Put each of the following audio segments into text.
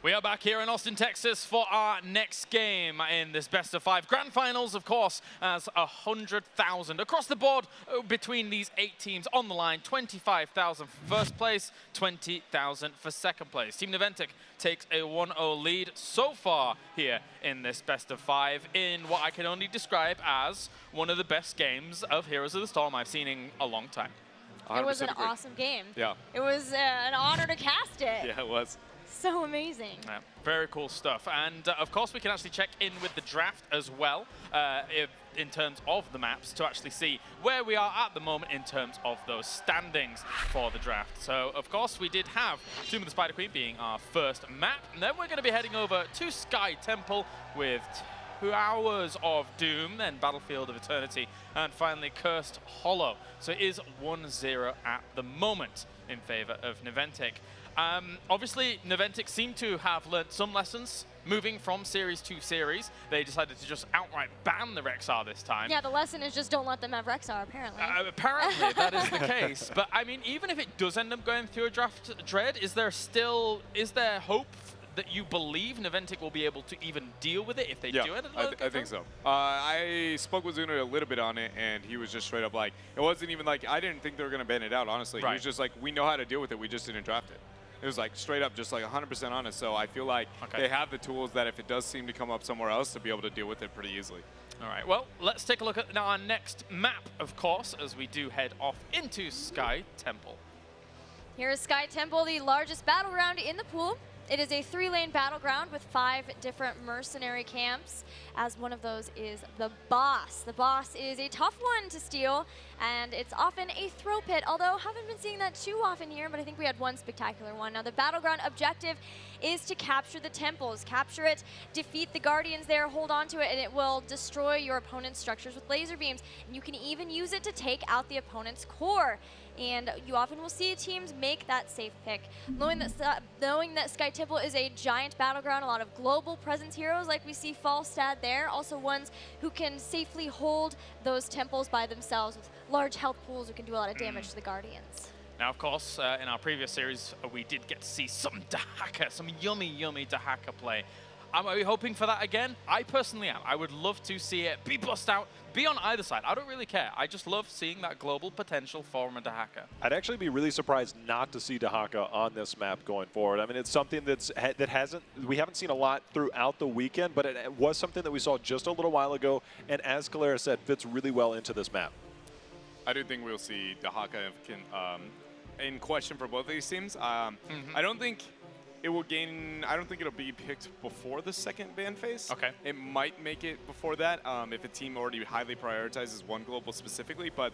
We are back here in Austin, Texas for our next game in this best of 5 grand finals, of course, as 100,000 across the board between these 8 teams on the line. 25,000 for first place, 20,000 for second place. Team Naventic takes a 1-0 lead so far here in this best of 5 in what I can only describe as one of the best games of Heroes of the Storm I've seen in a long time. It was an awesome game. Yeah. It was an honor to cast it. Yeah, it was. So amazing. Yeah, very cool stuff. And of course, we can actually check in with the draft as well in terms of the maps to actually see where we are at the moment in terms of those standings for the draft. So, of course, we did have Tomb of the Spider Queen being our first map. And then we're going to be heading over to Sky Temple with 2 Hours of Doom, then Battlefield of Eternity, and finally Cursed Hollow. So it is 1-0 at the moment in favor of Naventic. Obviously, Naventic seem to have learnt some lessons moving from series to series. They decided to just outright ban the Rexar this time. Yeah, the lesson is just don't let them have Rexar, apparently. Apparently, that is the case. But, I mean, even if it does end up going through a draft dread, is there hope that you believe Naventic will be able to even deal with it if they do it? I think so. I spoke with Zuno a little bit on it, and he was just straight up like, it wasn't even like, I didn't think they were going to ban it out, honestly. He was just like, we know how to deal with it, we just didn't draft it. It was like straight up, just like 100% honest. So I feel like they have the tools that if it does seem to come up somewhere else to be able to deal with it pretty easily. All right, well, let's take a look at our next map, of course, as we do head off into Sky Temple. Here is Sky Temple, the largest battleground in the pool. It is a 3-lane battleground with 5 different mercenary camps, as one of those is the Boss. The Boss is a tough one to steal, and it's often a throw pit, although haven't been seeing that too often here, but I think we had one spectacular one. Now, the battleground objective is to capture the temples. Capture it, defeat the guardians there, hold on to it, and it will destroy your opponent's structures with laser beams. And you can even use it to take out the opponent's core. And you often will see teams make that safe pick. Knowing that Sky Temple is a giant battleground, a lot of global presence heroes like we see Falstad there, also ones who can safely hold those temples by themselves with large health pools who can do a lot of damage to the guardians. Now, of course, in our previous series, we did get to see some Dahaka, some yummy, yummy Dahaka play. Are we hoping for that again? I personally am. I would love to see it be bust out, be on either side. I don't really care. I just love seeing that global potential for a Dahaka. I'd actually be really surprised not to see Dahaka on this map going forward. I mean, it's something we haven't seen a lot throughout the weekend, but it was something that we saw just a little while ago, and as Kalera said, fits really well into this map. I do think we'll see Dahaka in question for both of these teams. I don't think it will gain. I don't think it'll be picked before the second ban phase. Okay. It might make it before that if a team already highly prioritizes one global specifically, but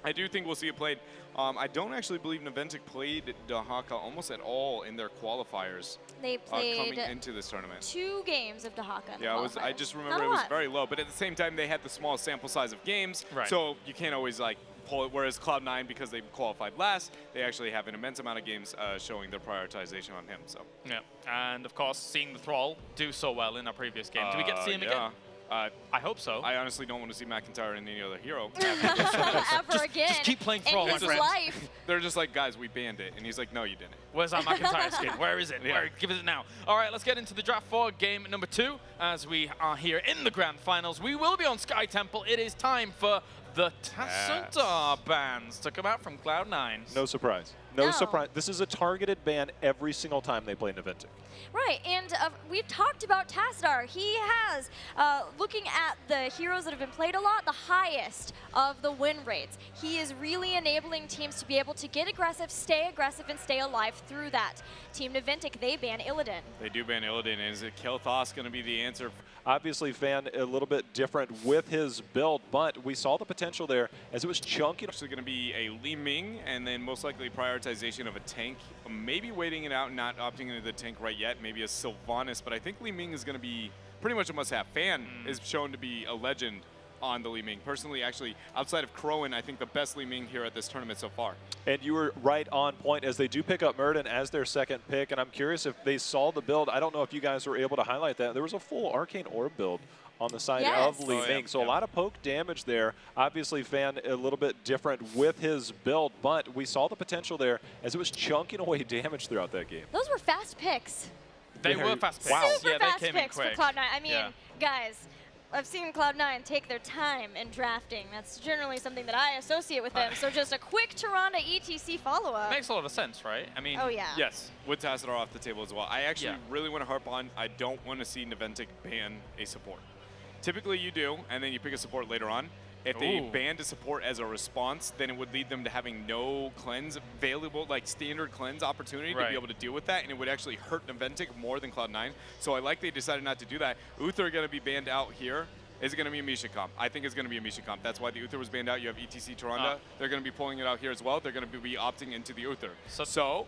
I do think we'll see it played. I don't actually believe Naventic played Dahaka almost at all in their qualifiers. They played coming into this tournament. 2 games of Dahaka. Yeah, I just remember it was very low, but at the same time they had the small sample size of games, so you can't always like pull it. Whereas Cloud9, because they qualified last, they actually have an immense amount of games showing their prioritization on him. So yeah, and of course seeing the Thrall do so well in our previous game. Do we get to see him again? I hope so. I honestly don't want to see McIntyre in any other hero. Ever again. Just keep playing Thrall, in his life. They're just like, guys, we banned it. And he's like, no, you didn't. Where's our McIntyre skin? Where is it? Give it now. All right, let's get into the draft for game number 2 as we are here in the grand finals. We will be on Sky Temple. It is time for the Tassadar bans to come out from Cloud9. No surprise. No surprise. This is a targeted ban every single time they play Naventic. Right, and we've talked about Tassadar. He has, looking at the heroes that have been played a lot, the highest of the win rates. He is really enabling teams to be able to get aggressive, and stay alive through that. Team Naventic, they ban Illidan. They do ban Illidan. Is it Kel'Thas going to be the answer? Obviously, Fan a little bit different with his build, but we saw the potential there as it was chunky. Actually going to be a Li Ming, and then most likely prioritization of a tank. Maybe waiting it out and not opting into the tank right yet. Maybe a Sylvanas, but I think Li Ming is going to be pretty much a must-have. Fan is shown to be a legend on the Li Ming. Personally, actually, outside of Crowan, I think the best Li Ming here at this tournament so far. And you were right on point as they do pick up Murden as their second pick, and I'm curious if they saw the build. I don't know if you guys were able to highlight that. There was a full Arcane Orb build on the side of Li Ming. So a lot of poke damage there. Obviously, Fan a little bit different with his build, but we saw the potential there as it was chunking away damage throughout that game. Those were fast picks. They were fast picks. Wow. Super Yeah, fast they came in picks for quick. Cloud9. I mean, Yeah. guys, I've seen Cloud9 take their time in drafting. That's generally something that I associate with them. So just a quick Tyrande ETC follow-up. Makes a lot of sense, right? I mean, Oh, yeah. Yes, with Tassadar off the table as well. I actually Yeah. really want to harp on, I don't want to see Naventic ban a support. Typically you do, and then you pick a support later on. If they Ooh. banned a support as a response, then it would lead them to having no cleanse available, like standard cleanse opportunity to Right. be able to deal with that, and it would actually hurt Naventic more than Cloud9. So I like they decided not to do that. Uther going to be banned out here. Is it going to be a Misha comp? I think it's going to be a Misha comp. That's why the Uther was banned out. You have ETC Tyrande. They're going to be pulling it out here as well. They're going to be opting into the Uther. So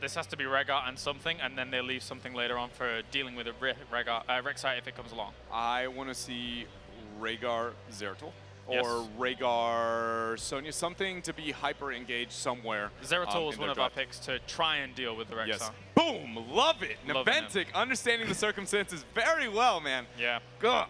this has to be Rehgar and something, and then they leave something later on for dealing with a Rek'Sai if it comes along. I want to see Rehgar Zeratul. Yes. Or Rehgar Sonya, something to be hyper engaged somewhere. Zeratul was in one their of our draft. picks to try and deal with the Rek'Sai. Yes. Boom! Love it! Loving it. Naventic, understanding the circumstances very well, man. Yeah. Gosh.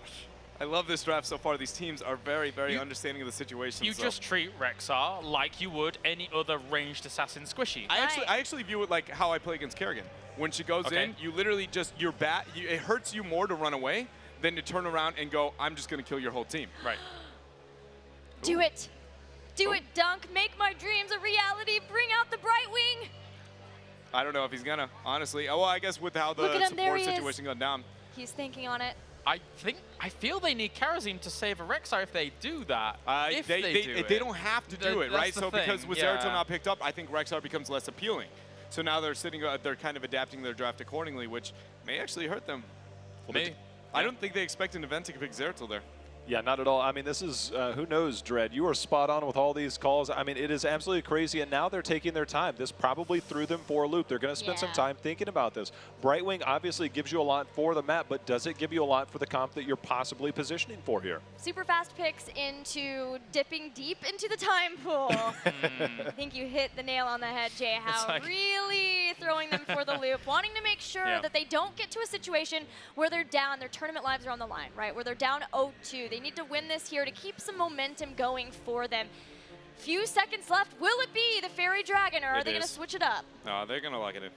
I love this draft so far. These teams are very, very understanding of the situation. You just treat Rexxar like you would any other ranged assassin squishy. I actually view it like how I play against Kerrigan. When she goes Okay. in, you literally just, it hurts you more to run away than to turn around and go, I'm just going to kill your whole team. Right. Do it. Do it, Dunk. Make my dreams a reality. Bring out the Brightwing. I don't know if he's going to, honestly. Oh, well, I guess with how Look the at him, there support he is. situation got down. He's thinking on it. I feel they need Karazim to save a Rexxar if they do that. If they do it. They don't have to do it, That's right? the So because thing, with yeah. Zeratul not picked up, I think Rexxar becomes less appealing. So now they're kind of adapting their draft accordingly, which may actually hurt them. Maybe. I don't think they expect an event to pick Zeratul there. Yeah, not at all. I mean, this is, who knows, Dredd. You are spot on with all these calls. I mean, it is absolutely crazy, and now they're taking their time. This probably threw them for a loop. They're going to spend some time thinking about this. Brightwing obviously gives you a lot for the map, but does it give you a lot for the comp that you're possibly positioning for here? Super fast picks into dipping deep into the time pool. I think you hit the nail on the head, Jay. How like really throwing them for the loop, wanting to make sure Yeah. that they don't get to a situation where they're down, their tournament lives are on the line, right? Where they're down 0-2. They need to win this here to keep some momentum going for them. Few seconds left. Will it be the Fairy Dragon, or are they going to switch it up? No, they're going to lock it in.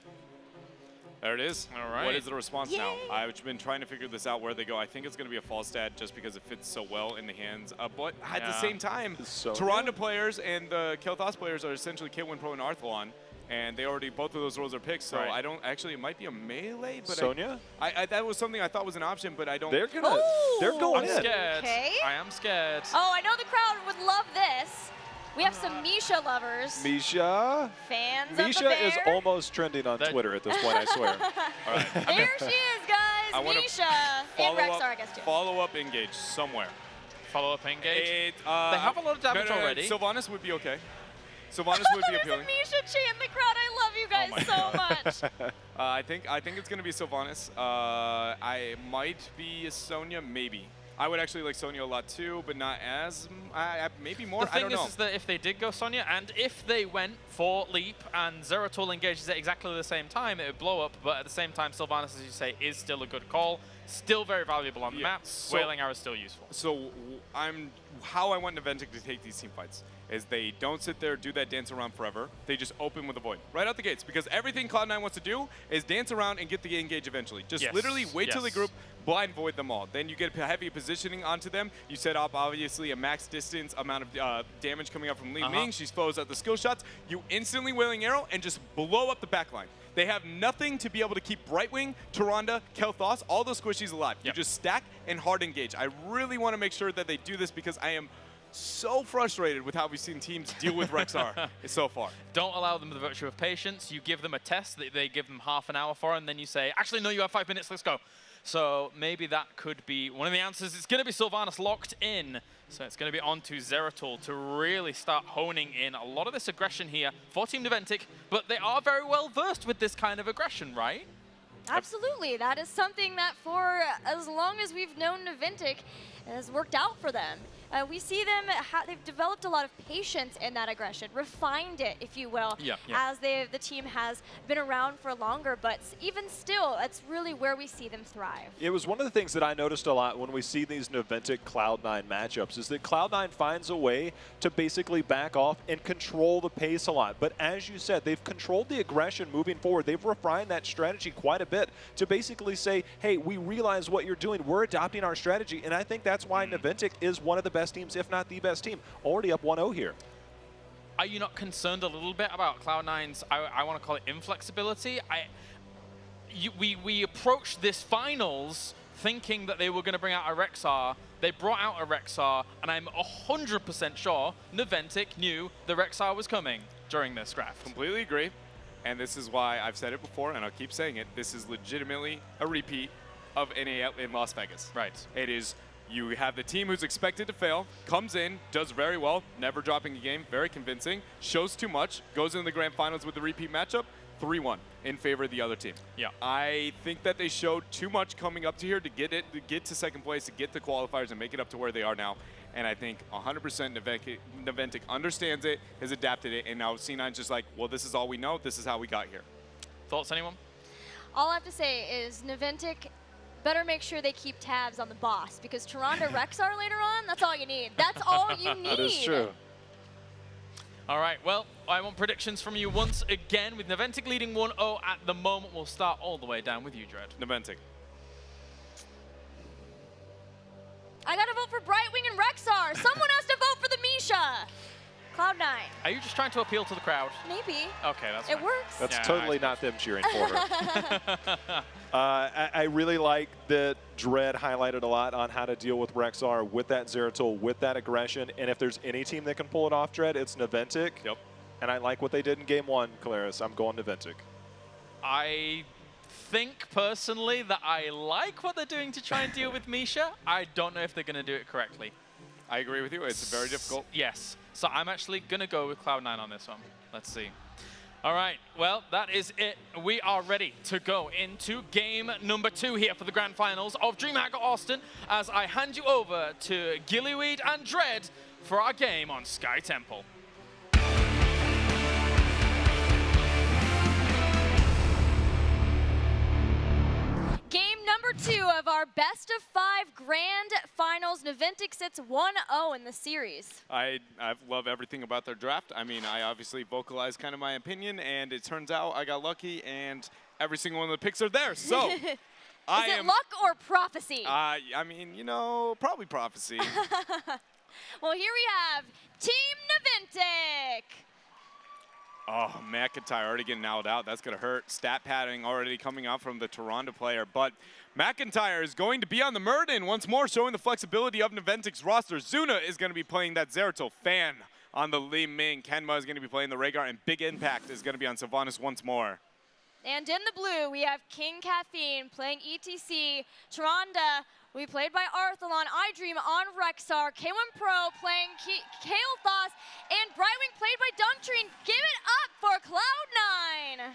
There it is. All right. What is the response now? Yay. I've been trying to figure this out where they go. I think it's going to be a false stat just because it fits so well in the hands. But at the Yeah. same time, So Tyrande players and the Kel'Thas players are essentially K1 Pro and Arthalon. And they already, both of those roles are picked, so Right. I don't, actually, it might be a melee, but Sonya? that was something I thought was an option, but I don't. They're going to, they're Ooh. going I'm in. scared. Okay. I am scared. Oh, I know the crowd would love this. We have some Misha lovers. Misha? Fans of the Misha bear. is almost trending on That- Twitter at this point, I swear. All right. There she is, guys. I wanna Misha and Rexxar, I guess, too. Follow up engage somewhere. Follow up engage. They have a lot of damage already. Sylvanas would be okay. Sylvanas would be There's appealing. a Misha chant in the crowd. I love you guys so much. I think it's gonna be Sylvanas. I might be a Sonya, maybe. I would actually like Sonya a lot too, but not as maybe more. The I thing don't is, know. is that if they did go Sonya, and if they went for Leap and Zeratul engages at exactly the same time, it would blow up. But at the same time, Sylvanas, as you say, is still a good call. Still very valuable on the map. so- Wailing Arrow is still useful. So how I want Naventic to take these team fights is they don't sit there, do that dance around forever. They just open with a void right out the gates, because everything Cloud9 wants to do is dance around and get the engage eventually. Just Yes, literally wait till the yes. group blind void them all. Then you get heavy positioning onto them. You set up obviously a max distance amount of damage coming up from Li Ming. She slows out the skill shots. You instantly Wailing Arrow and just blow up the backline. They have nothing to be able to keep Brightwing, Tyrande, Kel'Thas, all those squishies alive. Yep. You just stack and hard engage. I really want to make sure that they do this because I am so frustrated with how we've seen teams deal with Rexxar so far. Don't allow them the virtue of patience. You give them a test that they give them half an hour for, and then you say, actually, no, you have 5 minutes, let's go. So maybe that could be one of the answers. It's going to be Sylvanas locked in. So it's going to be on to Zeratul to really start honing in a lot of this aggression here for Team Naventic, but they are very well versed with this kind of aggression, right? Absolutely. That is something that for as long as we've known Naventic has worked out for them. we see them, they've developed a lot of patience in that aggression, refined it, if you will, as the team has been around for longer. But even still, that's really where we see them thrive. It was one of the things that I noticed a lot when we see these Naventic Cloud9 matchups is that Cloud9 finds a way to basically back off and control the pace a lot. But as you said, they've controlled the aggression moving forward. They've refined that strategy quite a bit to basically say, hey, we realize what you're doing. We're adopting our strategy. And I think that's why Naventic is one of the best teams, if not the best team. Already up 1-0 here. Are you not concerned a little bit about Cloud9's, I want to call it inflexibility? We approached this finals thinking that they were going to bring out a Rexar. They brought out a Rexar, and I'm 100% sure Naventic knew the Rexar was coming during this draft. Completely agree. And this is why I've said it before, and I'll keep saying it. This is legitimately a repeat of NA in Las Vegas. Right. It is, you have the team who's expected to fail, comes in, does very well, never dropping a game, very convincing, shows too much, goes into the grand finals with the repeat matchup, 3-1 in favor of the other team. Yeah. I think that they showed too much coming up to here to get to second place, to get the qualifiers and make it up to where they are now. And I think 100% Naventic understands it, has adapted it, and now C9's just like, well, this is all we know. This is how we got here. Thoughts, anyone? All I have to say is Naventic better make sure they keep tabs on the boss, because Tyrande Rexar later on, that's all you need. That's all you need. That is true. All right, well, I want predictions from you once again. With Naventic leading 1-0 at the moment, we'll start all the way down with you, Dread. Naventic. I gotta vote for Brightwing and Rexar. Someone has to vote for the Misha. Cloud9. Are you just trying to appeal to the crowd? Maybe. Okay, that's It fine. works. That's Yeah, totally not them cheering for her. I really like that Dread highlighted a lot on how to deal with Rexar with that Zeratul, with that aggression. And if there's any team that can pull it off, Dread, it's Naventic. Yep. And I like what they did in Game 1, Calaris. I'm going Naventic. I think personally that I like what they're doing to try and deal with Misha. I don't know if they're going to do it correctly. I agree with you. It's very difficult. Yes. So I'm actually going to go with Cloud9 on this one. Let's see. All right. Well, that is it. We are ready to go into game number 2 here for the grand finals of DreamHack Austin, as I hand you over to Gillyweed and Dread for our game on Sky Temple. Game number 2 of our best of 5 grand finals. Naventic sits 1-0 in the series. I love everything about their draft. I mean, I obviously vocalized kind of my opinion, and it turns out I got lucky, and every single one of the picks are there. So, Is it luck or prophecy? I mean, you know, probably prophecy. Well, here we have Team Naventic. Oh, McIntyre already getting nailed out. That's going to hurt. Stat padding already coming out from the Toronto player. But McIntyre is going to be on the Murden once more, showing the flexibility of Naventic's roster. Zuna is going to be playing that Zeratul. Fan on the Li Ming. Kenma is going to be playing the Rhaegar. And Big Impact is going to be on Sylvanas once more. And in the blue, we have King Caffeine playing ETC. Tyrande, we played by Arthalon. iDream on Rexar. K1 Pro playing Kael'Thas. And Brightwing played by Dunktrine. Give it up for Cloud9.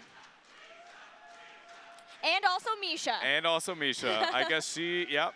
And also Misha. And also Misha. I guess she, yep.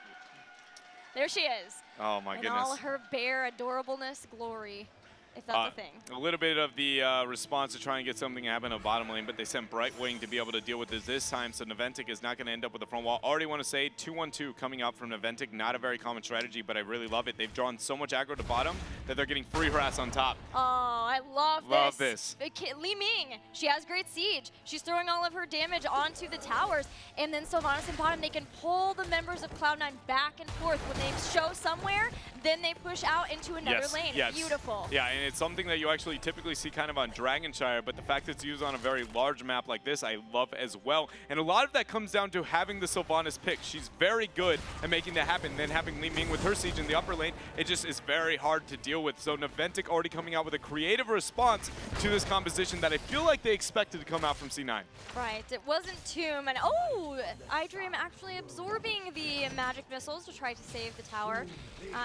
There she is. Oh, my goodness. In all her bare adorableness glory, if that's a thing. A little bit of the response to try and get something to happen in bottom lane, but they sent Brightwing to be able to deal with this time, so Naventic is not going to end up with the front wall. Already want to say 2-1-2 coming out from Naventic. Not a very common strategy, but I really love it. They've drawn so much aggro to bottom that they're getting free harass on top. Oh, I love this. Li Ming, she has great siege. She's throwing all of her damage onto the towers, and then Sylvanas and bottom, they can pull the members of Cloud9 back and forth. When they show somewhere, then they push out into another lane. Yes. Beautiful. Yeah, and it's something that you actually typically see kind of on Dragonshire, but the fact that it's used on a very large map like this, I love as well. And a lot of that comes down to having the Sylvanas pick. She's very good at making that happen. Then having Li Ming with her siege in the upper lane, it just is very hard to deal with. So Naventic already coming out with a creative response to this composition that I feel like they expected to come out from C9. Right, it wasn't Tomb, and oh, iDream actually absorbing the magic missiles to try to save the tower.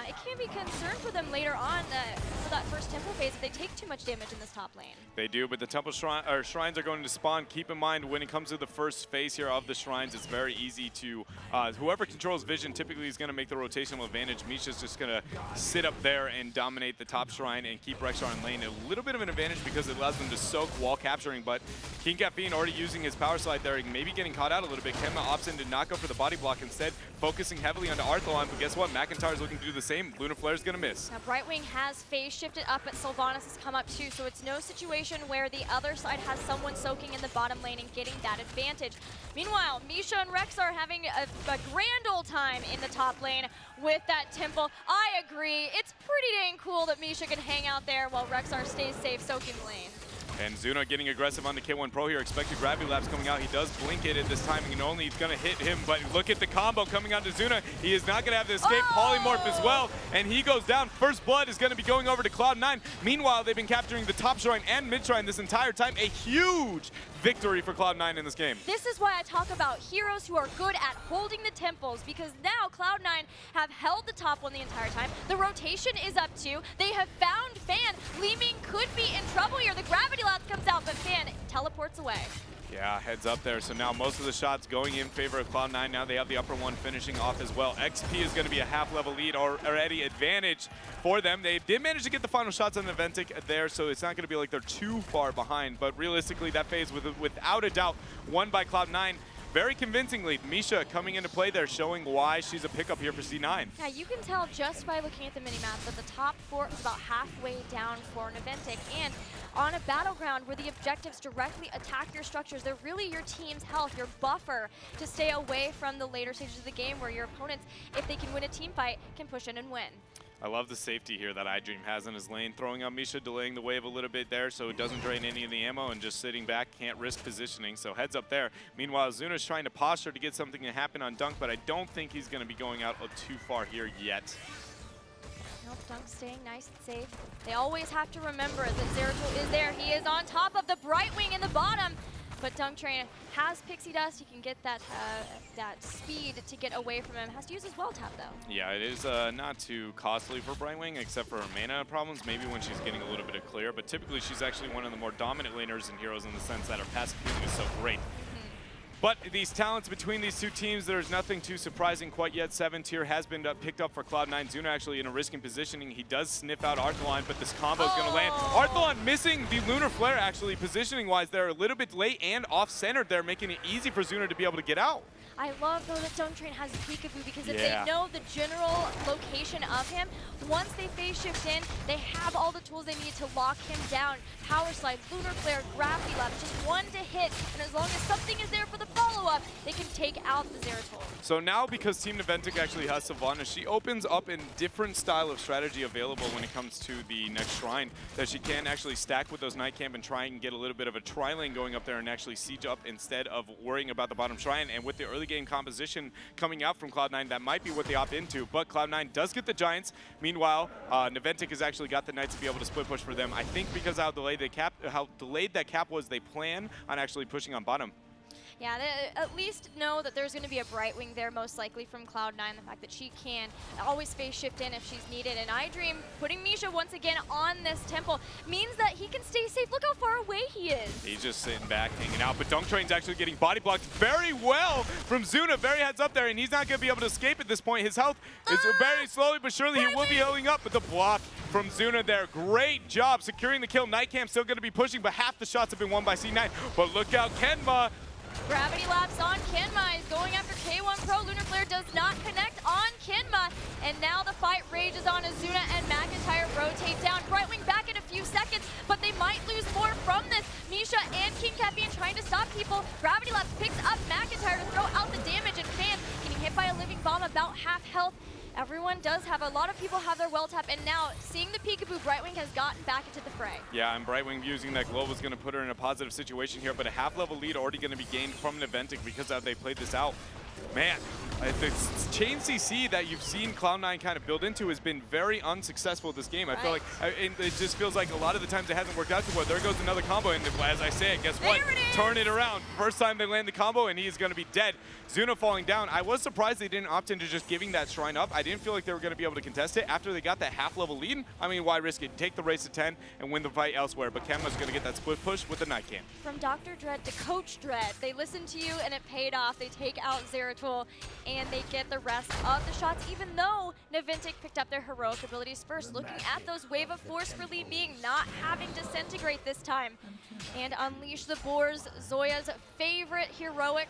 It can be concerned for them later on for that first tempo phase if they take too much damage in this top lane. They do, but the temple shrines are going to spawn. Keep in mind, when it comes to the first phase here of the shrines, it's very easy to, whoever controls vision typically is going to make the rotational advantage. Misha's just going to sit up there and dominate the top shrine and keep Rexar in lane. A little bit of an advantage because it allows them to soak while capturing, but King Caffeine already using his power slide there, maybe getting caught out a little bit. Kenma opts in to not go for the body block, instead focusing heavily onto Arthalon, but guess what? McIntyre's looking to do the same. Lunar Flare's going to miss. Now Brightwing has phase shifted up, but Sylvanas has come up too, so it's no situation where the other side has someone soaking in the bottom lane and getting that advantage. Meanwhile, Misha and Rex are having a grand old time in the top lane with that temple. I agree. It's pretty dang cool that Misha can hang out there while Rexar stays safe soaking lane. And Zuna getting aggressive on the K1 Pro here. Expected gravity lapse coming out. He does blink it at this timing and only it's going to hit him. But look at the combo coming out to Zuna. He is not going to have the escape. Polymorph as well. And he goes down. First blood is going to be going over to Cloud9. Meanwhile, they've been capturing the top shrine and mid shrine this entire time. A huge victory for Cloud9 in this game. This is why I talk about heroes who are good at holding the temples, because now Cloud9 have held the top one the entire time. The rotation is up too. They have found Fan. Li Ming could be in trouble here. The gravity lapse comes out, but Fan teleports away. Yeah, heads up there. So now most of the shots going in favor of Cloud9. Now they have the upper one finishing off as well. XP is going to be a half-level lead already, advantage for them. They did manage to get the final shots on Naventic there, so it's not going to be like they're too far behind. But realistically, that phase, without a doubt, won by Cloud9. Very convincingly. Misha coming into play there, showing why she's a pickup here for C9. Yeah, you can tell just by looking at the minimap that the top four is about halfway down for Naventic. And on a battleground where the objectives directly attack your structures, they're really your team's health, your buffer to stay away from the later stages of the game where your opponents, if they can win a team fight, can push in and win. I love the safety here that iDream has in his lane, throwing out Misha, delaying the wave a little bit there so it doesn't drain any of the ammo, and just sitting back, can't risk positioning, so heads up there. Meanwhile, Zuna's trying to posture to get something to happen on Dunk, but I don't think he's going to be going out too far here yet. Nope, Dunk's staying nice and safe. They always have to remember that Zeratul is there. He is on top of the Brightwing in the bottom. But Dunk Train has Pixie Dust. He can get that that speed to get away from him. Has to use his wall tap though. Yeah, it is not too costly for Brightwing, except for her mana problems. Maybe when she's getting a little bit of clear, but typically she's actually one of the more dominant laners and heroes in the sense that her passive healing is so great. But these talents between these two teams, there's nothing too surprising quite yet. 7 tier has been picked up for Cloud9. Zuna actually in a risking positioning. He does sniff out Arthalon, but this combo is going to land. Arthalon missing the Lunar Flare actually positioning-wise. They're a little bit late and off-centered there, making it easy for Zuna to be able to get out. I love though that Dunk Train has Peekaboo because if they know the general location of him, once they phase shift in, they have all the tools they need to lock him down. Power Slide, Lunar Flare, Gravity Lapse, just one to hit, and as long as something is there for the follow-up, they can take out the Zeratul. So now because Team Naventic actually has Sylvanas, she opens up a different style of strategy available when it comes to the next shrine, that she can actually stack with those Night Camp and try and get a little bit of a tri-lane going up there and actually siege up instead of worrying about the bottom shrine. And with the early game composition coming out from Cloud9, that might be what they opt into, but Cloud9 does get the Giants. Meanwhile, Naventic has actually got the Knights to be able to split push for them. I think because how delayed that cap was, they plan on actually pushing on bottom. Yeah, they at least know that there's going to be a Brightwing there, most likely from Cloud9. The fact that she can always phase shift in if she's needed. And iDream putting Misha once again on this temple means that he can stay safe. Look how far away he is. He's just sitting back, hanging out. But Dunk Train's actually getting body blocked very well from Zuna. Very heads up there, and he's not going to be able to escape at this point. His health is very slowly, but surely he will be healing up. But the block from Zuna there. Great job securing the kill. Night Camp still going to be pushing, but half the shots have been won by C9. But look out, Kenma. Gravity Lapse on Kenma is going after K1 Pro. Lunar Flare does not connect on Kenma. And now the fight rages on as Zuna and McIntyre rotate down. Brightwing back in a few seconds, but they might lose more from this. Misha and King Caffeine trying to stop people. Gravity Lapse picks up McIntyre to throw out the damage, and Fan getting hit by a living bomb, about half health. Everyone does have, a lot of people have their well tap, and now seeing the Peekaboo, Brightwing has gotten back into the fray. Yeah, and Brightwing using that glove is going to put her in a positive situation here, but a half-level lead already going to be gained from Naventic because of how they played this out. Man, The chain CC that you've seen Cloud9 kind of build into has been very unsuccessful this game. I feel like it just feels like a lot of the times it hasn't worked out too well. There goes another combo, and as I say it, guess what? Turn it around. First time they land the combo, and he is going to be dead. Zuna falling down. I was surprised they didn't opt into just giving that shrine up. I didn't feel like they were going to be able to contest it. After they got that half-level lead, I mean, why risk it? Take the race to 10 and win the fight elsewhere. But Kenma's going to get that split push with the Night Cam. From Dr. Dread to Coach Dread, they listened to you, and it paid off. They take out Zeratul, and they get the rest of the shots, even though Naventic picked up their heroic abilities first. Looking at those Wave of Force for Li Ming, not having Disintegrate this time. And Unleash the Boars, Zoya's favorite heroic.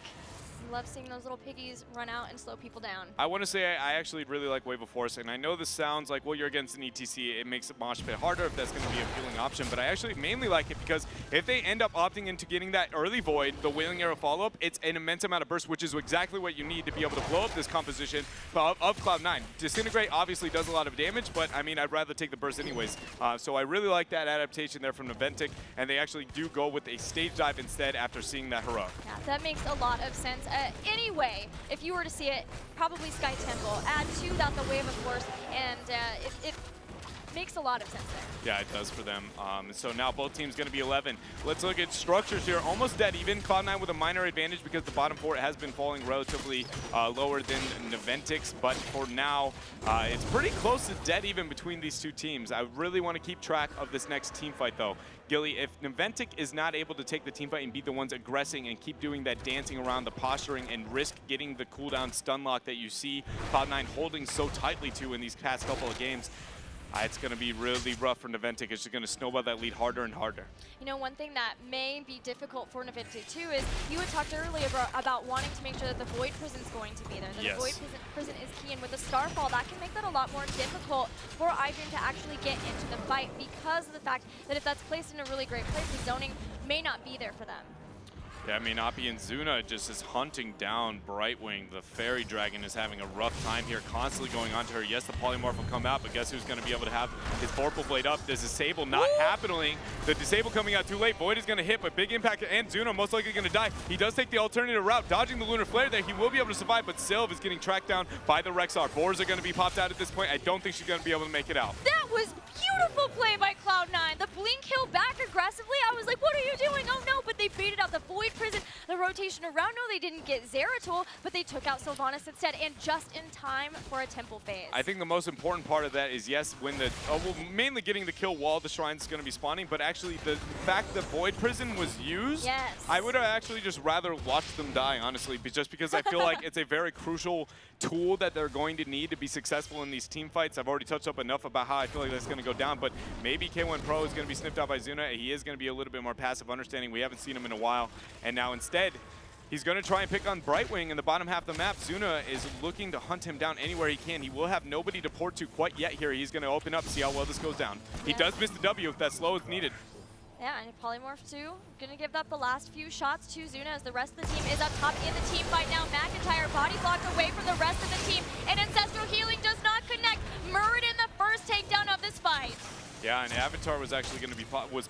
Love seeing those little piggies run out and slow people down. I want to say I actually really like Wave of Force, and I know this sounds like, well, you're against an ETC, it makes it mosh pit harder if that's going to be a appealing option, but I actually mainly like it because if they end up opting into getting that early Void, the Wailing Arrow follow-up, it's an immense amount of burst, which is exactly what you need to be able to blow up this composition of Cloud9. Disintegrate obviously does a lot of damage, but I mean, I'd rather take the burst anyways. So I really like that adaptation there from Naventic, and they actually do go with a stage dive instead after seeing that heroic. Yeah, that makes a lot of sense. Anyway, if you were to see it, probably Sky Temple. Add to that the Wave of Force, and it makes a lot of sense there. Yeah, it does for them. So now both teams going to be 11. Let's look at structures here. Almost dead even. Cloud9 with a minor advantage because the bottom four has been falling relatively lower than Naventic's. But for now, it's pretty close to dead even between these two teams. I really want to keep track of this next team fight, though. Gilly, if Naventic is not able to take the team fight and be the ones aggressing and keep doing that dancing around the posturing and risk getting the cooldown stun lock that you see Cloud9 holding so tightly to in these past couple of games, it's going to be really rough for Naventic. It's just going to snowball that lead harder and harder. You know, one thing that may be difficult for Naventic too is you had talked earlier about wanting to make sure that the Void Prison is going to be there. That the Void Prison is key, and with the Starfall, that can make that a lot more difficult for iDream to actually get into the fight because of the fact that if that's placed in a really great place, the zoning may not be there for them. Yeah, I mean, Api and Zuna just is hunting down Brightwing. The Fairy Dragon is having a rough time here, constantly going onto her. Yes, the Polymorph will come out, but guess who's going to be able to have his Vorpal Blade up? This Disable not happening. The Disable coming out too late. Void is going to hit, but big impact, and Zuna most likely going to die. He does take the alternative route, dodging the Lunar Flare there. He will be able to survive, but Sylve is getting tracked down by the Rexar. Boars are going to be popped out at this point. I don't think she's going to be able to make it out. That was beautiful play by Cloud9. The blink kill back aggressively. I was like, what are you doing? Oh no, but they baited out the Void Prison, the rotation around. No, they didn't get Zeratul, but they took out Sylvanas instead, and just in time for a temple phase. I think the most important part of that is, yes, when the, well, mainly getting the kill while the shrine's going to be spawning, but actually the fact that Void Prison was used, I would have actually just rather watched them die, honestly, just because I feel like it's a very crucial tool that they're going to need to be successful in these team fights. I've already touched up enough about how I feel like that's going to go down, but maybe K1 Pro is going to be sniffed out by Zuna. He is going to be a little bit more passive understanding. We haven't seen him in a while, and now instead, he's going to try and pick on Brightwing in the bottom half of the map. Zuna is looking to hunt him down anywhere he can. He will have nobody to port to quite yet here. He's going to open up, see how well this goes down. He does miss the W if that slow is needed. Yeah, and Polymorph too, gonna give up the last few shots to Zuna as the rest of the team is up top in the team fight now. McIntyre body blocked away from the rest of the team, and Ancestral Healing does not connect. Muradin the first takedown of this fight. Yeah, and Avatar was actually going to be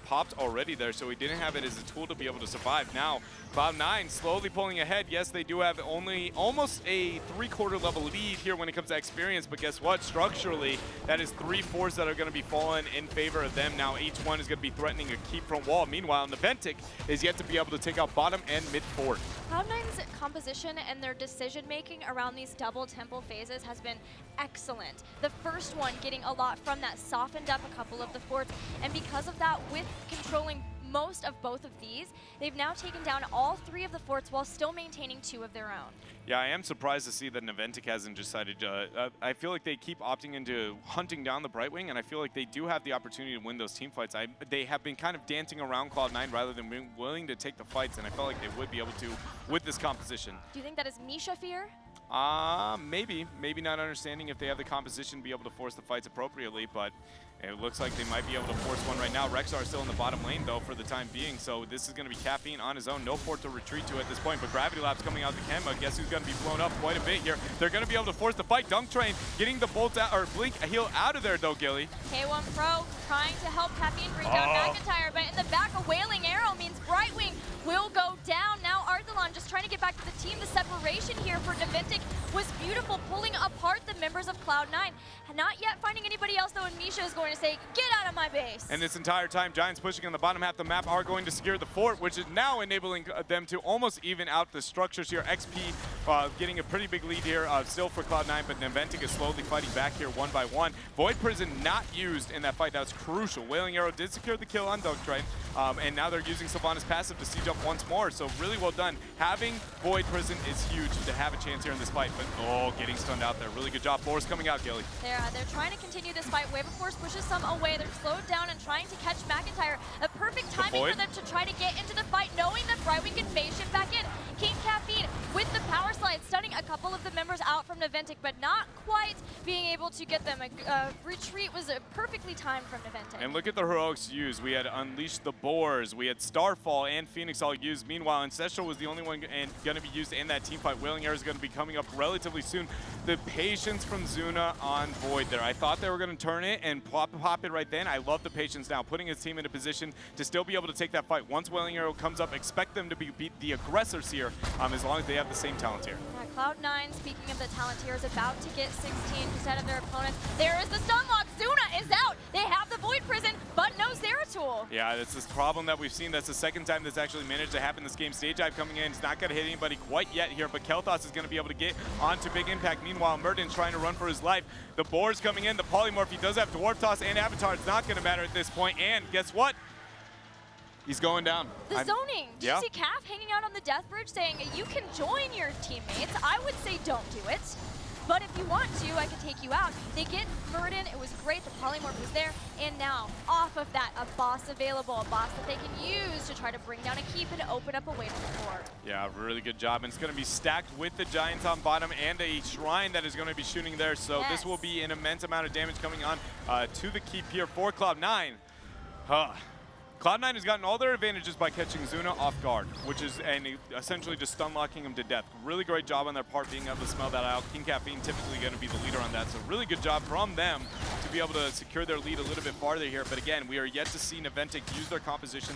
popped already there, so he didn't have it as a tool to be able to survive. Now, Cloud9 slowly pulling ahead. Yes, they do have only almost a 3/4 level lead here when it comes to experience, but guess what? Structurally, that is 3 fours that are going to be falling in favor of them. Now, each one is going to be threatening a keep front wall. Meanwhile, Naventic is yet to be able to take out bottom and mid fort. Cloud9's composition and their decision-making around these double temple phases has been excellent. The first one getting a lot from that, softened up a couple of the forts, and because of that, with controlling most of both of these, they've now taken down all 3 of the forts while still maintaining 2 of their own. Yeah, I am surprised to see that Naventic hasn't decided to, I feel like they keep opting into hunting down the Brightwing, and I feel like they do have the opportunity to win those team fights. They have been kind of dancing around Cloud9 rather than being willing to take the fights, and I felt like they would be able to with this composition. Do you think that is Misha fear? Maybe not understanding if they have the composition to be able to force the fights appropriately, but It looks like they might be able to force one right now. Rexar still in the bottom lane, though, for the time being. So this is going to be Caffeine on his own. No port to retreat to at this point. But Gravity Lab's coming out the Kemba. Guess who's going to be blown up quite a bit here. They're going to be able to force the fight. Dunk Train getting the bolt out, or Blink heal out of there, though, Gilly. K1 Pro trying to help Caffeine bring down McIntyre, but in the back, a Wailing Arrow means Brightwing will go down. Now Arthelon just trying to get back to the team. The separation here for Naventic was beautiful, pulling apart the members of Cloud9. Not yet finding anybody else, though, and Misha is going to say, get out of my base. And this entire time, Giants pushing on the bottom half of the map are going to secure the fort, which is now enabling them to almost even out the structures here. XP getting a pretty big lead here still for Cloud9, but Naventic is slowly fighting back here one by one. Void Prison not used in that fight. That was crucial. Wailing Arrow did secure the kill on Dunk Train, and now they're using Sylvanas passive to siege up once more, so really well done. Having Void Prison is huge to have a chance here in this fight, but getting stunned out there. Really good job. Force coming out, Gilly. They're trying to continue this fight. Wave of Force pushes some away. They're slowed down and trying to catch McIntyre. A perfect timing for them to try to get into the fight, knowing that Brightwing can phase shift back in. King Caffeine with the power slide, stunning a couple of the members out from Naventic, but not quite being able to get them. A retreat was perfectly timed from Naventic. And look at the heroics used. We had Unleash the Boars, we had Starfall and Phoenix all used. Meanwhile, Ancestral was the only one going to be used in that team fight. Wailing Arrow is going to be coming up relatively soon. The patience from Zuna on Void there. I thought they were going to turn it and pop it right then. I love the patience now, putting his team in a position to still be able to take that fight. Once Wailing Arrow comes up, expect them to be the aggressors here, as long as they have the same talent here. Yeah, Cloud9, speaking of the talent here, is about to get 16% of their opponents. There is the stun lock. Zuna is out. They have the Void Prison, but no Zeratul. Yeah, that's this problem that we've seen. That's the second time that's actually managed to happen this game. Stage Dive coming in. He's not going to hit anybody quite yet here, but Kel'Thas is going to be able to get onto Big Impact. Meanwhile, Murden's trying to run for his life. The Boar's coming in. The Polymorph, he does have Dwarf Toss and Avatar. It's not going to matter at this point. And guess what? He's going down. The zoning. Did you see Calf hanging out on the death bridge saying, you can join your teammates? I would say don't do it. But if you want to, I can take you out. They get Murden. It was great. The Polymorph was there. And now, off of that, a boss available. A boss that they can use to try to bring down a keep and open up a way to the floor. Yeah, really good job. And it's going to be stacked with the Giants on bottom and a Shrine that is going to be shooting there. So this will be an immense amount of damage coming on to the keep here for Cloud9. Cloud9 has gotten all their advantages by catching Zuna off guard, which is essentially just stun locking him to death. Really great job on their part being able to smell that out. King Caffeine typically going to be the leader on that, so really good job from them to be able to secure their lead a little bit farther here. But again, we are yet to see Naventic use their composition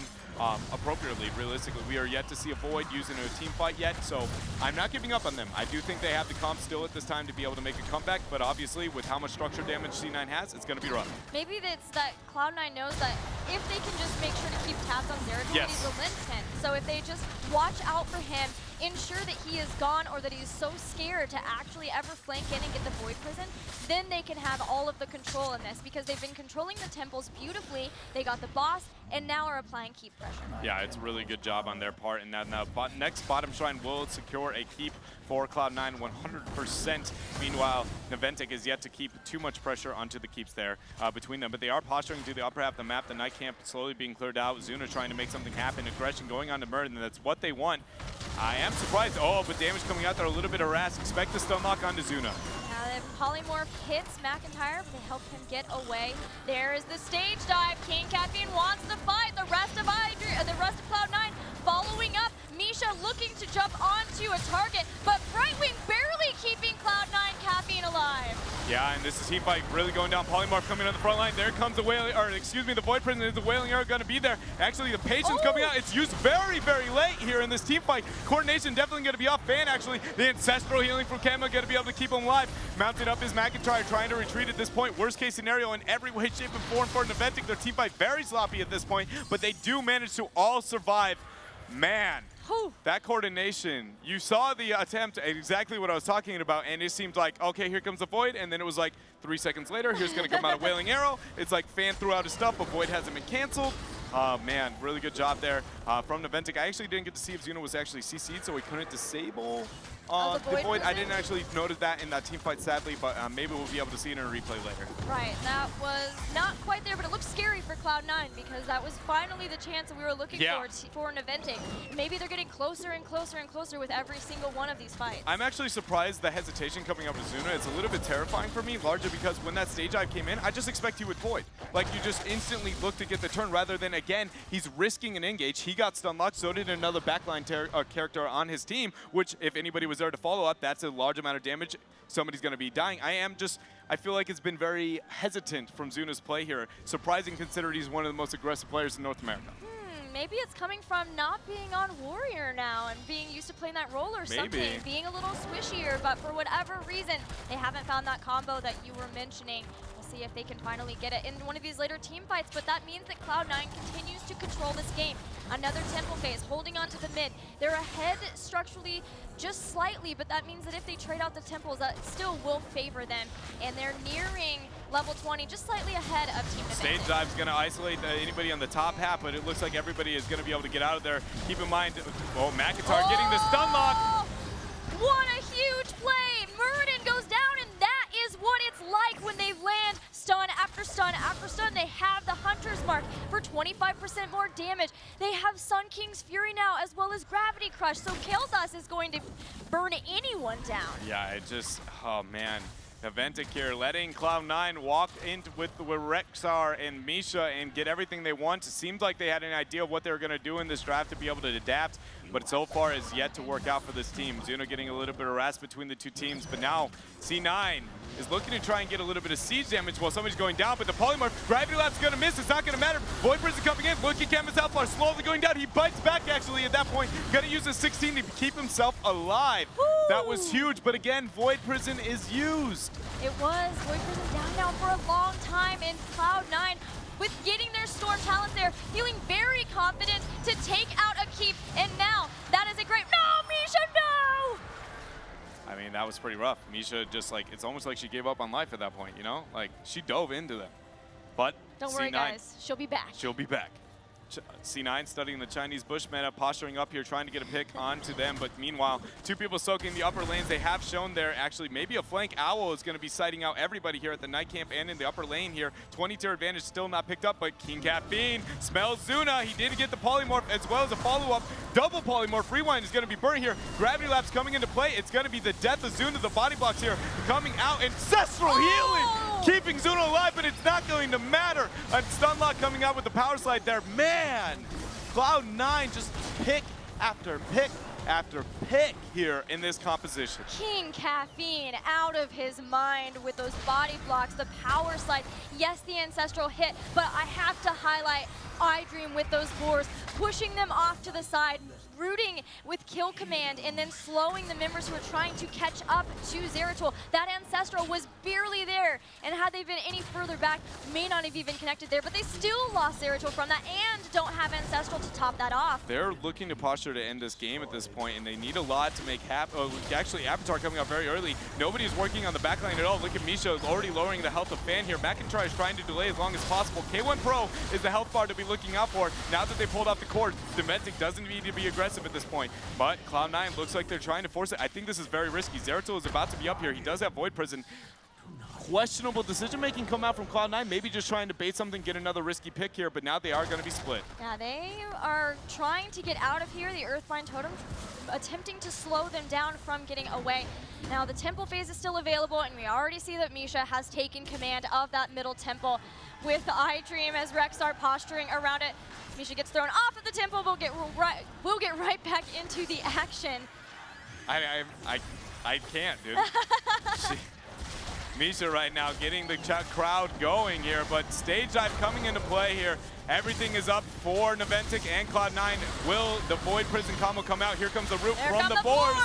appropriately, realistically. We are yet to see a Void used in a team fight yet, so I'm not giving up on them. I do think they have the comp still at this time to be able to make a comeback, but obviously with how much structure damage C9 has, it's going to be rough. Maybe it's that Cloud9 knows that if they can just make sure to keep tabs on Zeratul, that he's a Linton. So if they just watch out for him, ensure that he is gone or that he's so scared to actually ever flank in and get the Void Prison, then they can have all of the control in this because they've been controlling the temples beautifully. They got the boss and now are applying keep pressure. Yeah, it's a really good job on their part. And now next bottom shrine will secure a keep for Cloud9 100%. Meanwhile, Naventic is yet to keep too much pressure onto the keeps there between them. But they are posturing to the upper half of the map. The Night Camp slowly being cleared out. Zuna trying to make something happen. Aggression going on to Murden, and that's what they want. I am surprised. Oh, but damage coming out there, a little bit of harass. Expect the stun lock onto Zuna. The Polymorph hits McIntyre, but they help him get away. There is the stage dive. King Caffeine wants the fight. The rest of Cloud9 following up. Misha looking to jump onto a target, but Brightwing barely keeping Cloud9 Caffeine alive. Yeah, and this is team fight really going down. Polymorph coming on the front line. There comes the the Void Prison. Is the Wailing Arrow going to be there? Actually, the Patience coming out. It's used very, very late here in this team fight. Coordination definitely going to be off. Fan actually. The Ancestral healing from Kemba going to be able to keep him alive. Mounted up is McIntyre trying to retreat at this point. Worst case scenario in every way, shape, and form for Naventic. Their team fight very sloppy at this point, but they do manage to all survive. Man. That coordination, you saw the attempt, exactly what I was talking about, and it seemed like, okay, here comes the Void, and then it was like 3 seconds later, here's going to come out a Wailing Arrow. It's like Fan threw out his stuff, but Void hasn't been canceled. Man, really good job there from Naventic. I actually didn't get to see if Zuna was actually CC'd, so we couldn't disable the the Void. I Prison? didn't actually notice that in that team fight, sadly, but maybe we'll be able to see it in a replay later. Right, that was not quite there, but it looked scary for Cloud9 because that was finally the chance that we were looking for Naventic. Maybe they're getting closer and closer and closer with every single one of these fights. I'm actually surprised the hesitation coming up to Zuna. It's a little bit terrifying for me, largely because when that stage dive came in, I just expect he would Void. Like, you just instantly look to get the turn rather than, again, he's risking an engage. He got stun locked, so did another backline character on his team, which, if anybody was there to follow up, that's a large amount of damage. Somebody's going to be dying. I feel like it's been very hesitant from Zuna's play here. Surprising considering he's one of the most aggressive players in North America. Maybe it's coming from not being on Warrior now and being used to playing that role or something, being a little squishier, but for whatever reason, they haven't found that combo that you were mentioning. We'll see if they can finally get it in one of these later team fights, but that means that Cloud9 continues to control this game. Another temple phase, holding on to the mid. They're ahead structurally just slightly, but that means that if they trade out the temples, that still will favor them. And they're nearing level 20, just slightly ahead of Team Naventic. Stage dive's going to isolate anybody on the top half, but it looks like everybody is going to be able to get out of there. Keep in mind, McIntyre getting the stun lock. What a huge play! Muradin goes down, and that is what it's like when they land stun after stun after stun. They have the Hunter's Mark for 25% more damage. They have Sun King's Fury now, as well as Gravity Crush, so Kael'thas is going to burn anyone down. Yeah, it just, oh man. Naventic here letting Cloud9 walk into with Rexar and Misha and get everything they want. It seemed like they had an idea of what they were going to do in this draft to be able to adapt, but so far has yet to work out for this team. Zuna getting a little bit of rest between the two teams, but now C9 is looking to try and get a little bit of siege damage while somebody's going down, but the Polymorph, Gravity Lab's going to miss. It's not going to matter. Void Prison coming in. Look at Canvas Alpha slowly going down. He bites back, actually, at that point. Going to use his 16 to keep himself alive. Woo! That was huge, but again, Void Prison is used. It was. Void Prison down now for a long time in Cloud9 with getting their Storm Talents there, feeling very confident to take out a keep, and now that is a great, no, Misha, no! I mean, that was pretty rough. Misha just like, it's almost like she gave up on life at that point, you know? Like, she dove into them. But Don't C9, worry, guys. She'll be back. She'll be back. C9 studying the Chinese bush meta, posturing up here, trying to get a pick onto them. But meanwhile, two people soaking the upper lanes. They have shown there, actually, maybe a flank owl is going to be sighting out everybody here at the night camp and in the upper lane here. 20-tier advantage still not picked up, but King Caffeine smells Zuna. He did get the polymorph as well as a follow-up. Double polymorph rewind is going to be burning here. Gravity Lab's coming into play. It's going to be the death of Zuna. The body blocks here coming out. Ancestral healing! Keeping Zuna alive, but it's not going to matter. A stun lock coming out with the power slide there. Man, Cloud9 just pick after pick after pick here in this composition. King Caffeine out of his mind with those body blocks, the power slide. Yes, the ancestral hit, but I have to highlight iDream with those boars, pushing them off to the side, rooting with kill command, and then slowing the members who are trying to catch up to Zeratul. That ancestral was barely there, and had they been any further back, may not have even connected there, but they still lost Zeratul from that and don't have ancestral to top that off. They're looking to posture to end this game at this point, and they need a lot to make happen. Actually, Avatar coming out very early. Nobody's working on the backline at all. Look at Misha is already lowering the health of Fan here. McIntyre is trying to delay as long as possible. K1 Pro is the health bar to be looking out for. Now that they pulled off the cord, Naventic doesn't need to be aggressive at this point, but Cloud9 looks like they're trying to force it. I think this is very risky. Zeratul is about to be up here. He does have Void Prison. Questionable decision-making come out from Cloud9, maybe just trying to bait something, get another risky pick here, but now they are going to be split. Yeah, they are trying to get out of here, the Earthbind Totem, attempting to slow them down from getting away. Now the temple phase is still available, and we already see that Misha has taken command of that middle temple with iDream as Rexar posturing around it. Misha gets thrown off of the temple. We'll get right back into the action. I can't, dude. Misha right now getting the crowd going here, but stage dive coming into play here. Everything is up for Naventic and Cloud9. Will the Void Prison combo come out? Here comes the root from the boars.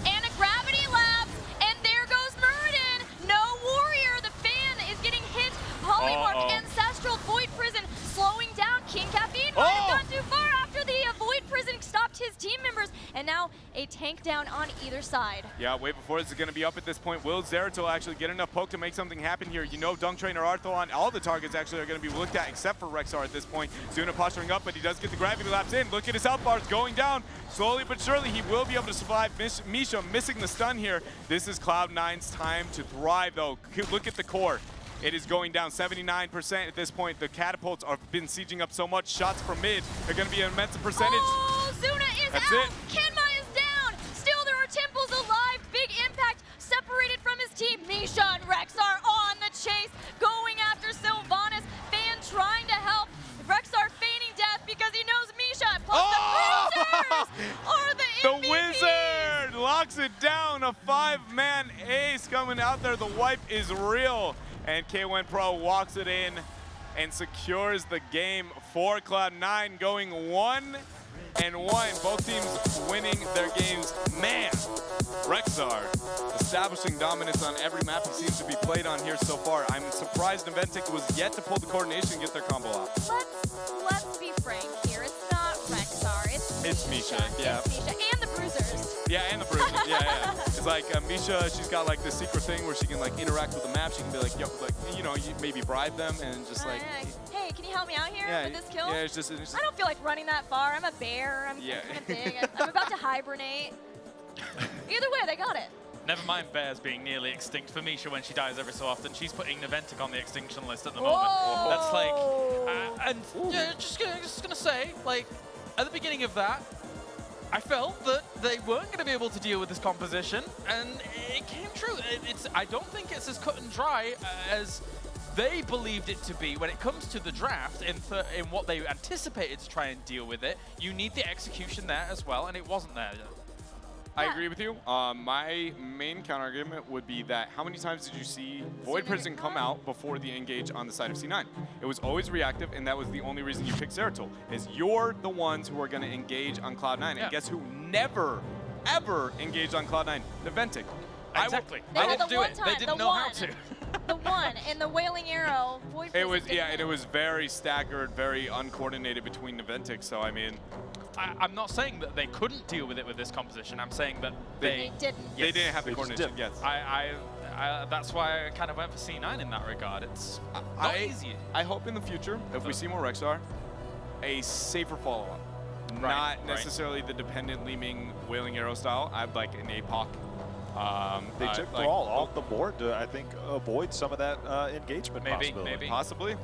And a Gravity Labs, and there goes Muradin. No Warrior, the Fan is getting hit. Polymorph, Ancestral, Void Prison slowing down. King Caffeine might have gone too far after the Void Prison stopped his team members. And now a tank down on either other side. Yeah, way before this is going to be up at this point. Will Zeratul actually get enough poke to make something happen here? You know, Dunk Trainer, Arthalon, all the targets actually are going to be looked at except for Rexar at this point. Zuna posturing up, but he does get the gravity lapse in. Look at his health bars going down. Slowly but surely, he will be able to survive. Misha missing the stun here. This is Cloud9's time to thrive, though. Look at the core. It is going down 79% at this point. The catapults have been sieging up so much. Shots from mid are going to be an immense percentage. Oh, Zuna is That's out. it. Kenma is down. Still, there are Temples alive. Big impact separated from his team. Misha and Rexar on the chase, going after Sylvanas. Fan trying to help. Rexar feigning death because he knows Misha. Plus the Bruisers are the The MVPs. Wizard locks it down. A 5-man ace coming out there. The wipe is real. And K1 Pro walks it in and secures the game for Cloud9, going 1-1. Both teams winning their games. Man, Rexar establishing dominance on every map he seems to be played on here so far. I'm surprised Naventic was yet to pull the coordination and get their combo out. Let's be frank here. It's not Rexar. It's Misha, yeah. It's Misha and the Bruisers. Yeah, and the Bruisers, yeah. It's like Misha, she's got like this secret thing where she can like interact with the map. She can be like, yo, like, you know, you maybe bribe them and just like, hey, can you help me out here with this kill? Yeah, it's just I don't feel like running that far. I'm a bear. I'm Yeah. kind of big. I'm about to hibernate. Either way, they got it. Never mind bears being nearly extinct. For Misha, when she dies every so often, she's putting Naventic on the extinction list at the moment. Whoa. That's like, and yeah, just gonna say, like, at the beginning of that, I felt that they weren't going to be able to deal with this composition, and it came true. I don't think it's as cut and dry as they believed it to be when it comes to the draft. In what they anticipated to try and deal with it, you need the execution there as well, and it wasn't there. I agree with you. My main counter-argument would be that how many times did you see Void Prison come out before the engage on the side of C9? It was always reactive, and that was the only reason you picked Zeratul, is you're the ones who are going to engage on Cloud9. Yeah. And guess who never, ever engaged on Cloud9? Naventic. Exactly. They They had didn't the do one it. time, They didn't the know how one. to. The one in the Wailing Arrow. Void It Prison was, didn't yeah, and win. it was very staggered, very uncoordinated between Naventic, so I mean... I'm not saying that they couldn't deal with it with this composition. I'm saying that They didn't. They didn't have the They just coordination, didn't. yes. that's why I kind of went for C9 in that regard. It's not easy. I hope in the future, if we see more Rexar, a safer follow-up. Not necessarily the dependent Li-Ming Wailing Arrow style. I'd like an APOC. They took Brawl off the board to, I think, avoid some of that engagement possibility. Maybe. Possibly.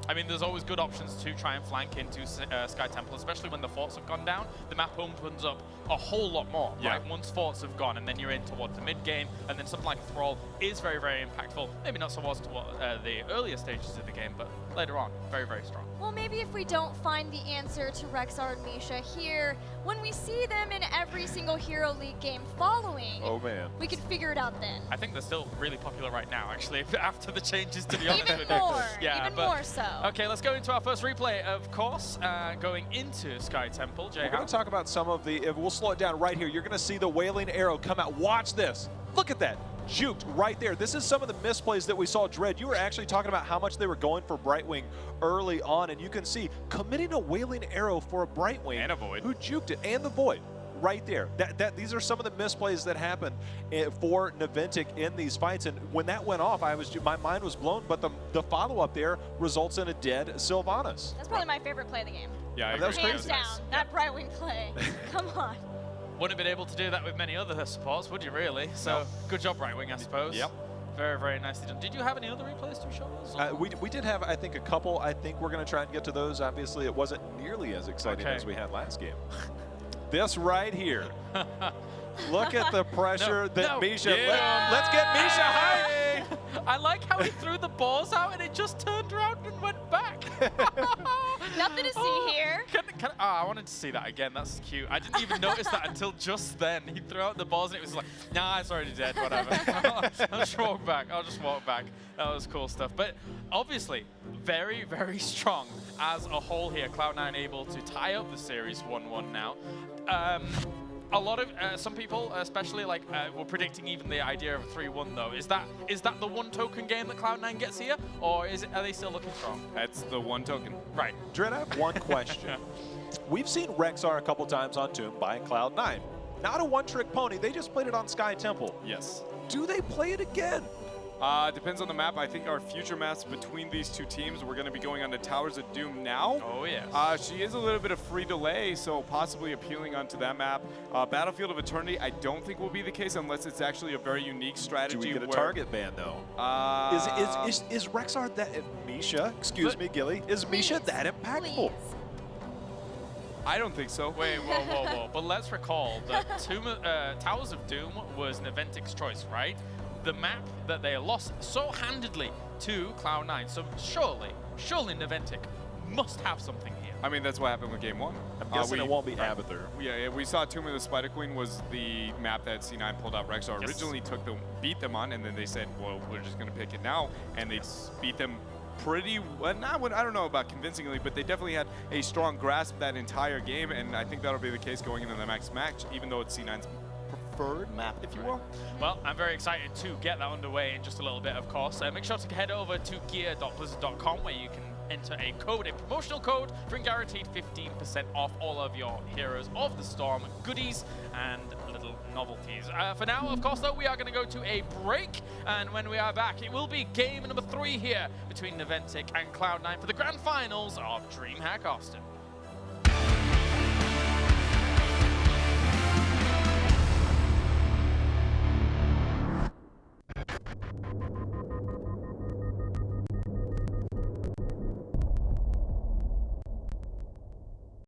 I mean, there's always good options to try and flank into Sky Temple, especially when the forts have gone down. The map opens up a whole lot more, right? Once forts have gone, and then you're in towards the mid-game, and then something like a Thrall is very, very impactful. Maybe not so much toward the earlier stages of the game, but later on, very, very strong. Well, maybe if we don't find the answer to Rexar and Misha here, when we see them in every single Hero League game following, Oh, man. we can figure it out then. I think they're still really popular right now, actually, after the changes, to be honest Even with more, you. even more so. Okay, let's go into our first replay, of course, going into Sky Temple. We're going to talk about some of the, we'll slow it down right here. You're going to see the Wailing Arrow come out. Watch this. Look at that. Juked right there. This is some of the misplays that we saw. Dread, you were actually talking about how much they were going for Brightwing early on, and you can see committing a Wailing Arrow for a Brightwing. And a Void. Who juked it, and the Void. Right there. These are some of the misplays that happened for Naventic in these fights, and when that went off, my mind was blown. But the follow-up there results in a dead Sylvanas. That's probably my favorite play of the game. Yeah, that was Hands crazy. down, that Brightwing play. Come on. Wouldn't have been able to do that with many other supports, would you really? So, good job, Right Wing, I suppose. Yep. Very, very nicely done. Did you have any other replays to show us? We did have, I think, a couple. I think we're going to try and get to those. Obviously, it wasn't nearly as exciting as we had last game. This right here. Look at the pressure that Misha. Let's get Misha high. I like how he threw the balls out and it just turned around and went back. Nothing to see here. I wanted to see that again. That's cute. I didn't even notice that until just then. He threw out the balls and it was like, nah, it's already dead. Whatever. I'll just walk back. I'll just walk back. That was cool stuff. But obviously, very, very strong as a whole here. Cloud9 able to tie up the series 1-1 now. A lot of some people, especially like, were predicting even the idea of a 3-1 though. Is that the one token game that Cloud9 gets here, or are they still looking strong? That's the one token. Right. Dread, I have one question. We've seen Rexar a couple times on Tomb by Cloud9. Not a one-trick pony. They just played it on Sky Temple. Yes. Do they play it again? Depends on the map. I think our future maps between these two teams, we're going to be going on to Towers of Doom now. Oh, yes. She is a little bit of free delay, so possibly appealing onto that map. Battlefield of Eternity, I don't think will be the case unless it's actually a very unique strategy. Do we get a target ban, though? Is Rexar that... Misha, excuse me, Gilly. Is Misha that impactful? Please. I don't think so. Wait, whoa. But let's recall that Towers of Doom was Naventic's choice, right? The map that they lost so handedly to Cloud9. So surely Naventic must have something here. I mean, that's what happened with Game 1. I'm guessing it won't be Abathur. Yeah, we saw Tomb of the Spider Queen was the map that C9 pulled out. Rexar originally beat them on, and then they said, well, we're just going to pick it now. And they beat them pretty well. I don't know about convincingly, but they definitely had a strong grasp that entire game, and I think that'll be the case going into the next match, even though it's C9's preferred map, if you will. Well, I'm very excited to get that underway in just a little bit, of course. Make sure to head over to gear.blizzard.com where you can enter a promotional code for a guaranteed 15% off all of your Heroes of the Storm goodies and little novelties. For now, of course, though, we are going to go to a break, and when we are back, it will be game number 3 here between Naventic and Cloud9 for the grand finals of DreamHack Austin.